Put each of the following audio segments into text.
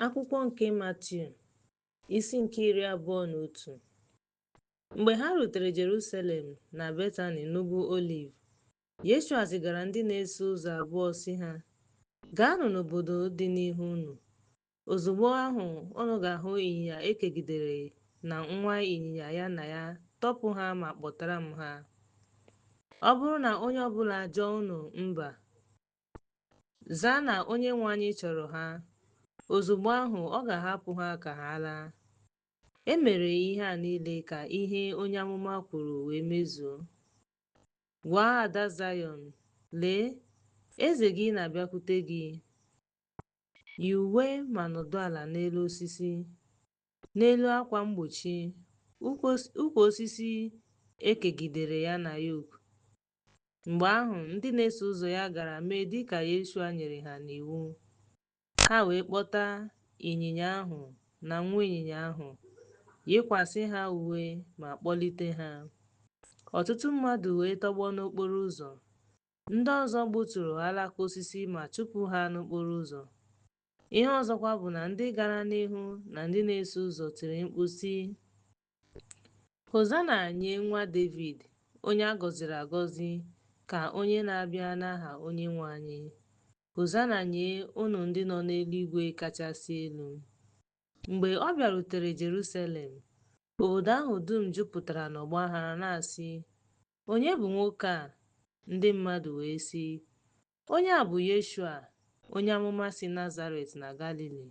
Akwụkwọ nke Matiu, isi nke 21. Mgbe ha rutere Jerusalem na Betani n'ugwu Oliv, Yeshua zigara ndị na-eso ụzọ abụọ sị ha, gaanụ n'obodo dị n'ihu unu. Ozugbo ahụ unu ga-ahụ ịnyịnya ekegidere na nwa ịnyịnya ya na ya, tọpụ ha ma kpọtara m ha. Ọ bụrụ na onye ọbụla jụọ unu mba, zaa na Onyenwe anyị chọrọ ha. Ozugbo ahụ ọ ga-ahapụ ha ka ha laa. E mere ihe a niile ka ihe onye amụma kwuru wee mezuo. Gwa ada Zayọn, lee, eze gị na-abịakwute gị, yi uwe ma nọdụ ala n'elu osisi, n'elu akwa mgbochi, ukwu osisi ekegidere ya na yoku. Mgbe ahụ ndị na-eso ụzọ ya gara mee dịka Yeshua nyere ha n'iwu. Ha wee kpọta ịnyịnya ahụ na nwa ịnyịnya ahụ, yikwasị ha uwe ma kpọlite ha. Ọtụtụ mmadụ wee tọgbọ n'okporo ụzọ. Ndị ọzọ gbuturu alaka osisi ma chụpụ ha n'okporo ụzọ. Ihe ọzọkwa bụ na ndị gara n'ihu na ndị na-eso ụzọ tiri mkpu sị, Hozana nye nwa David, onye a gọziri agọzi, ka onye na-abịa n'aha Onyenwe anyị. Hozana nye unu ndị nọ n'eluigwe kachasị elu. Mgbe ọ bịarutere Jerusalem, obodo ahụ dum jupụtara n'ọgba aghara na-asị, onye bụ nwoke a? Ndị mmadụ wee sị, onye a bụ Yeshua, onye amụma si Nazaret na Galili.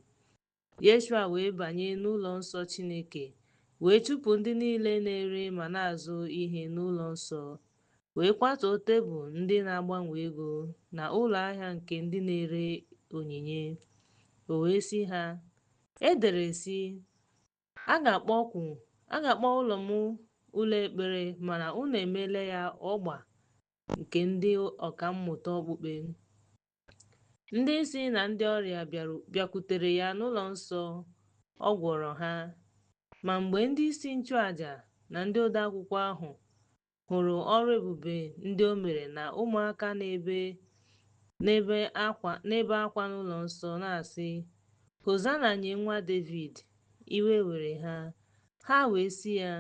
Yeshua wee banye n'ụlọ nsọ Chineke, wee chụpụ ndị niile na-ere ma na-azụ ihe n'ụlọ nsọ, wee kwatuo tebụl ndị na-agbanwe ego na ụlọ ahịa nke ndị na-ere onyinye. O wee sị ha, e dere sị, a ga-akpọ ụlọ m ụlọ ekpere, mana unu emeela ya ọgba nke ndị ọkammụta okpukpe. Ndị isi na ndị ọrịa bịakwutere ya n'ụlọ nsọ, ọ gwọrọ ha. Ma mgbe ndị isi nchụaja na ndị odeakwụkwọ ahụ hụrụ ọrụ ebube ndị o mere na ụmụaka na-ebe akwa n'ụlọ nsọ na-asị, Hozana nye nwa David, iwe were ha. Ha wee sị ya,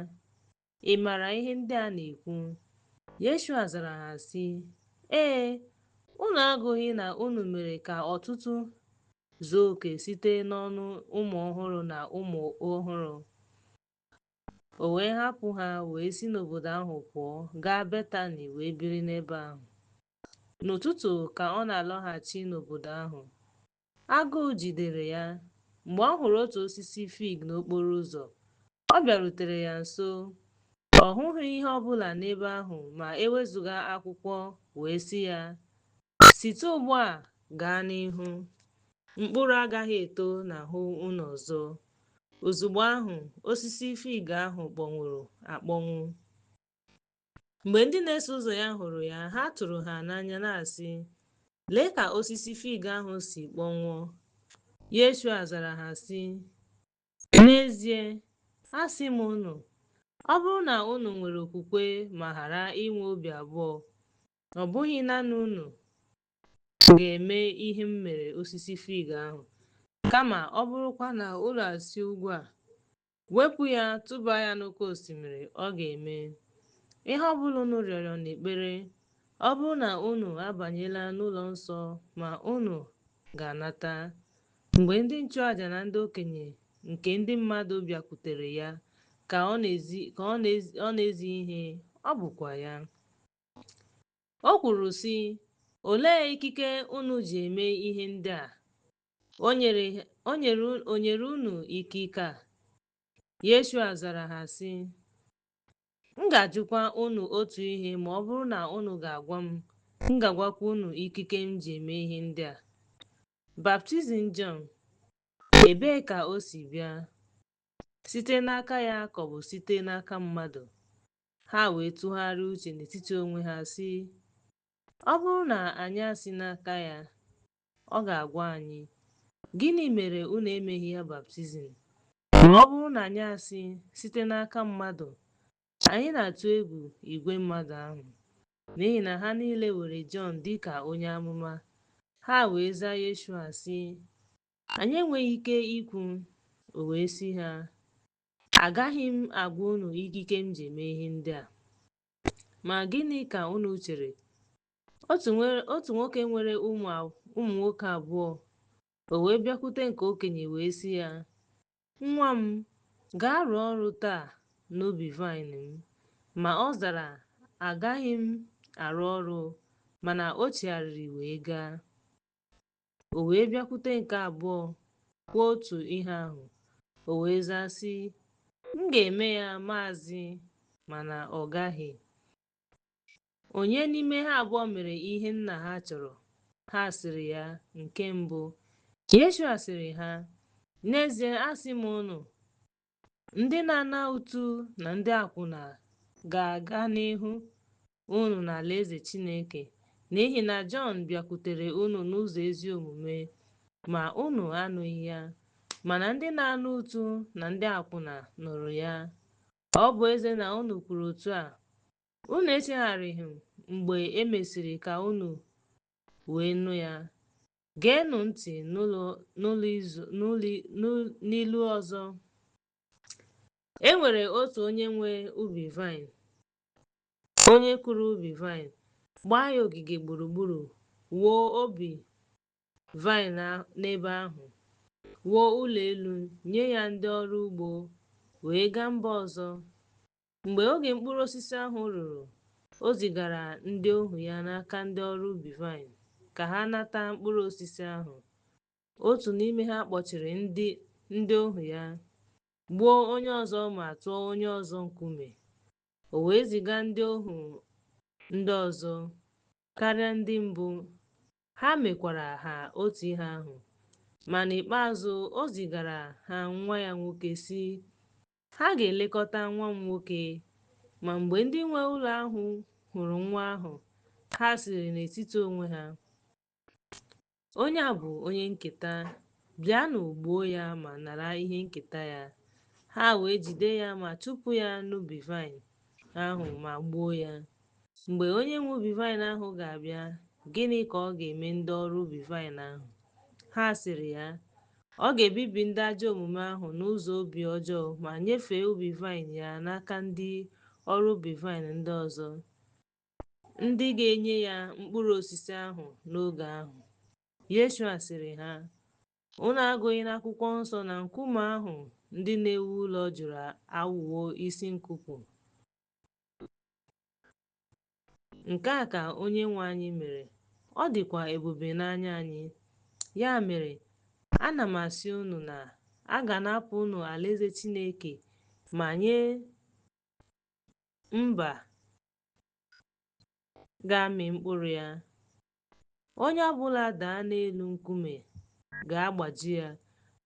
ị maara ihe ndị a na-ekwu? Yeshua zara ha sị, ee, unu agụghị na unu mere ka ọtụtụ zuo oke site n'ọnụ ụmụ ọhụrụ na ụmụ ọhụrụ. O wee hapụ ha wee si n'obodo ahụ pụọ gaa Betani wee biri n'ebe ahụ. N'ụtụtụ ka ọ na-alọghachi n'obodo ahụ, agụụ jidere ya. Mgbe ọ hụrụ otu osisi fig n'okporo ụzọ, ọ bịarutere ya nso. Ọ hụghị ihe ọbụla n'ebe ahụ ma ewezuga akwụkwọ, wee sị ya, site ugbu a gaa n'ihu, mkpụrụ agaghị eto n'ahụ unu ọzọ. Ozugbo ahụ osisi fig ahụ kpọnwụrụ akpọnwụ. Mgbe ndị na-eso ụzọ ya hụrụ ya, ha tụrụ ha n'anya na-asị, lee ka osisi fig ahụ si kpọnwụọ. Yeshua zara ha sị, n'ezie asị m unu, ọ bụrụ na unu nwere okwukwe ma ghara inwe obi abụọ, ọ bụghị naanị unu ga-eme ihe m mere osisi fig ahụ, kama ọ bụrụkwa na unu asị ugwu a, wepụ ya tụba ya n'oké osimiri, ọ ga-eme. Ihe ọbụla unu rịọrọ n'ekpere, ọ bụrụ na unu abanyela n'ụlọ nsọ, ma unu ga-anata. Mgbe ndị nchụaja na ndị okenye nke ndị mmadụ bịakwutere ya ka ọ na-ezi ihe, ọ bụkwa ya. O kwuru sị, olee ikike unu ji eme ihe ndị a? O nyere unu ikike a? Yeshua zara ha sị, m ga-ajụkwa unu otu ihe, ma ọ bụrụ na unu ga-agwa m ga-agwakwa unu ikike m ji eme ihe ndị a. Baptizim Jọn, ebee ka o si bịa? Site n'aka ya ka ọ bụ site n'aka mmadụ? Ha wee tụgharịa uche n'etiti onwe ha sị, ọ bụrụ na anyị asị n'aka ya, ọ ga-agwa anyị, gịnị mere unu emeghị ya baptizim? Ma ọ bụrụ na anyị asị site n'aka mmadụ, anyị na-atụ egwu igwe mmadụ ahụ, n'ihi na ha niile were Jọn dị ka onye amụma. Ha wee zaa Yeshua sị, anyị enweghị ike ikwu. O wee sị ha, agaghị m agwa unu ikike m ji eme ihe ndị a. Ma gịnị ka unu chere? Otu nwoke nwere ụmụ nwoke abụọ. O wee bịakwute nke okenye wee sị ya, nwa m, gaa rụọ ọrụ taa n'ubi vaịn m. Ma ọ zara, agaghị m arụ ọrụ. Mana o chigharịrị wee gaa. O wee bịakwute nke abụọ kwuo otu ihe ahụ. O wee zaa sị, m ga-eme ya maazị, mana ọ gaghị. Onye n'ime ha abụọ mere ihe nna ha chọrọ? Ha sịrị ya, nke mbụ. Yeshua sịrị ha, n'ezie asị m unu, ndị na-ana ụtụ na ndị akwụna ga-aga n'ihu unu n'alaeze Chineke. N'ihi na Jọn bịakwutere unu n'ụzọ ezi omume, ma unu anụghị ya. Mana ndị na-ana ụtụ na ndị akwụna nụrụ ya. Ọ bụ ezie na unu kwuru otu a, unu echegharịghị mgbe e mesịrị ka unu wee nụ ya. Geenụ ntị n'ilu ọzọ. E nwere otu onye nwe ubi vaịn. Onye kụrụ ubi vaịn, gbaa ya ogige gburugburu, wuo ubi vaịn n'ebe ahụ, wuo ụlọ elu, nye ya ndị ọrụ ugbo, wee gaa mba ọzọ. Mgbe oge mkpụrụ osisi ahụ ruru, o zigara ndị ohu ya n'aka ndị ọrụ ubi vaịn ka ha nata mkpụrụ osisi ahụ. Otu n'ime ha kpọchiri ndị ohu ya, gbuo onye ọzọ ma tụọ onye ọzọ nkume. O wee ziga ndị ohu ndị ọzọ karịa ndị mbụ. Ha mekwara ha otu ihe ahụ. Ma n'ikpeazụ o zigara ha nwa ya nwoke sị, ha ga-elekọta nwa m nwoke. Ma mgbe ndị nwe ụlọ ahụ hụrụ nwa ahụ, ha sịrị n'etiti onwe ha, onye a bụ onye nketa, bịanụ gbuo ya ma nara ihe nketa ya. Ha wee jide ya ma chụpụ ya n'ubi vaịn ahụ ma gbuo ya. Mgbe onye nwe ubi vaịn ahụ ga-abịa, gịnị ka ọ ga-eme ndị ọrụ ubi vaịn ahụ? Ha sịrị ya, ọ ga-ebibi ndị ajọ omume ahụ n'ụzọ obi ọjọọ ma nyefee ubi vaịn ya n'aka ndị ọrụ ubi vaịn ndị ọzọ, ndị ga-enye ya mkpụrụ osisi ahụ n'oge ahụ. Yeshua sịrị ha, unu agụghị n'akwụkwọ nsọ na nkume ahụ ndị na-ewu ụlọ jụrụ aghụghọ isi nkuku? Nke a ka onye nwe anyị mere. Ọ dịkwa ebube n'anya anyị. Ya mere, ana m asị unu na a ga-anapụ unu alaeze Chineke ma nye mba ga-amị mkpụrụ ya. Onye ọbụla daa n'elu nkume ga-agbaji ya,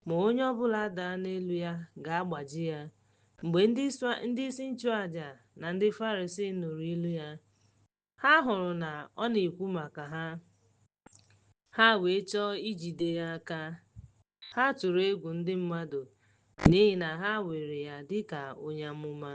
ma onye ọbụla daa n'elu ya ga-agbaji ya. Mgbe ndị isi nchụaja na ndị Farisii nụrụ ilu ya, ha hụrụ na ọ na-ekwu maka ha. Ha wee chọọ ijide ya aka. Ha tụrụ egwu ndị mmadụ n'ihi na ha were ya dịka onye amụma.